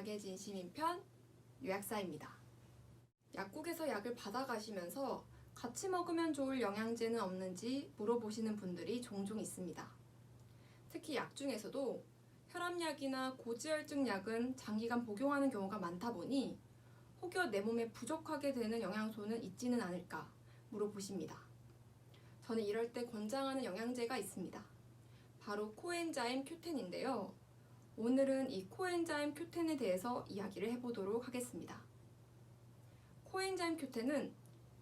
약의 진심인 편 요약사입니다. 약국에서 약을 받아가시면서 같이 먹으면 좋을 영양제는 없는지 물어보시는 분들이 종종 있습니다. 특히 약 중에서도 혈압약이나 고지혈증 약은 장기간 복용하는 경우가 많다 보니 혹여 내 몸에 부족하게 되는 영양소는 있지는 않을까 물어보십니다. 저는 이럴 때 권장하는 영양제가 있습니다. 바로 코엔자임 Q10인데요. 오늘은 이 코엔자임 Q10에 대해서 이야기를 해보도록 하겠습니다. 코엔자임 Q10은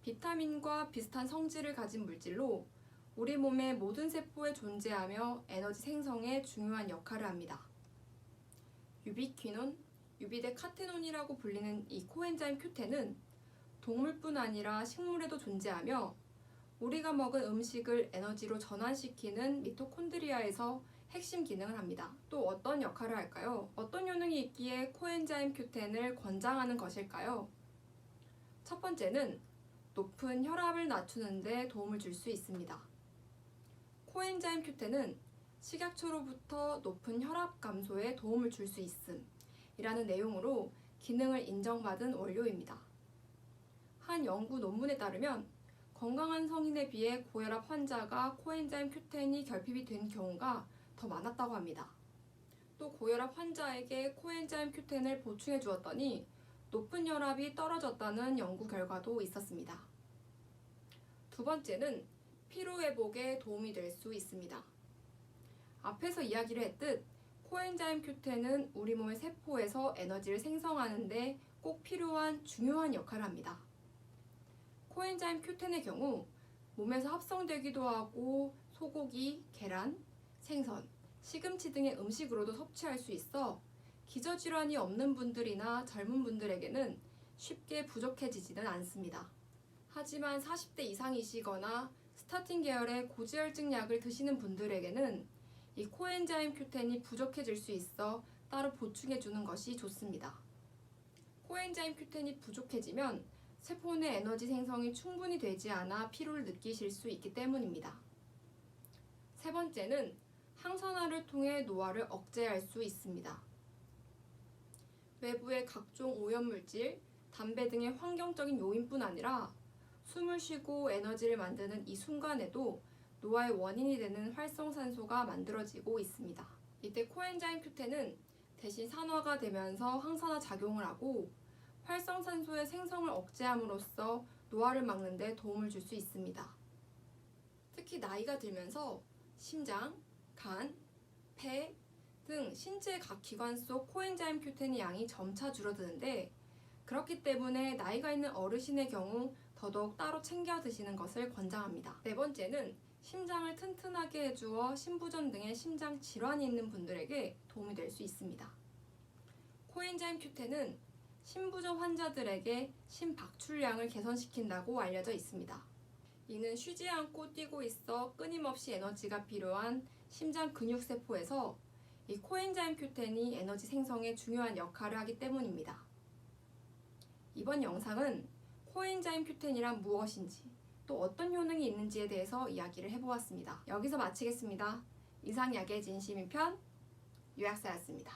비타민과 비슷한 성질을 가진 물질로 우리 몸의 모든 세포에 존재하며 에너지 생성에 중요한 역할을 합니다. 유비퀴논, 유비데카테논이라고 불리는 이 코엔자임 Q10은 동물뿐 아니라 식물에도 존재하며 우리가 먹은 음식을 에너지로 전환시키는 미토콘드리아에서 핵심 기능을 합니다. 또 어떤 역할을 할까요? 어떤 효능이 있기에 코엔자임 Q10을 권장하는 것일까요? 첫 번째는 높은 혈압을 낮추는 데 도움을 줄 수 있습니다. 코엔자임 Q10은 식약처로부터 높은 혈압 감소에 도움을 줄 수 있음 이라는 내용으로 기능을 인정받은 원료입니다. 한 연구 논문에 따르면 건강한 성인에 비해 고혈압 환자가 코엔자임 Q10이 결핍이 된 경우가 더 많았다고 합니다. 또 고혈압 환자에게 코엔자임 Q10을 보충해 주었더니 높은 혈압이 떨어졌다는 연구 결과도 있었습니다. 두 번째는 피로 회복에 도움이 될 수 있습니다. 앞에서 이야기를 했듯 코엔자임 Q10은 우리 몸의 세포에서 에너지를 생성하는 데 꼭 필요한 중요한 역할을 합니다. 코엔자임 Q10의 경우 몸에서 합성되기도 하고 소고기, 계란, 생선, 시금치 등의 음식으로도 섭취할 수 있어 기저질환이 없는 분들이나 젊은 분들에게는 쉽게 부족해지지는 않습니다. 하지만 40대 이상이시거나 스타틴 계열의 고지혈증 약을 드시는 분들에게는 이 코엔자임 Q10이 부족해질 수 있어 따로 보충해주는 것이 좋습니다. 코엔자임 Q10이 부족해지면 세포 내 에너지 생성이 충분히 되지 않아 피로를 느끼실 수 있기 때문입니다. 세 번째는 항산화를 통해 노화를 억제할 수 있습니다. 외부의 각종 오염물질, 담배 등의 환경적인 요인뿐 아니라 숨을 쉬고 에너지를 만드는 이 순간에도 노화의 원인이 되는 활성산소가 만들어지고 있습니다. 이때 코엔자임 Q10은 대신 산화가 되면서 항산화 작용을 하고 활성산소의 생성을 억제함으로써 노화를 막는 데 도움을 줄 수 있습니다. 특히 나이가 들면서 심장, 간, 폐 등 신체 각 기관 속 코엔자임 Q10의 양이 점차 줄어드는데 그렇기 때문에 나이가 있는 어르신의 경우 더더욱 따로 챙겨 드시는 것을 권장합니다. 네 번째는 심장을 튼튼하게 해주어 심부전 등의 심장 질환이 있는 분들에게 도움이 될 수 있습니다. 코엔자임 Q10은 심부전 환자들에게 심박출량을 개선시킨다고 알려져 있습니다. 이는 쉬지 않고 뛰고 있어 끊임없이 에너지가 필요한 심장 근육세포에서 이 코엔자임 Q10이 에너지 생성에 중요한 역할을 하기 때문입니다. 이번 영상은 코엔자임 Q10이란 무엇인지 또 어떤 효능이 있는지에 대해서 이야기를 해보았습니다. 여기서 마치겠습니다. 이상 약의 진심인 편 요약사였습니다.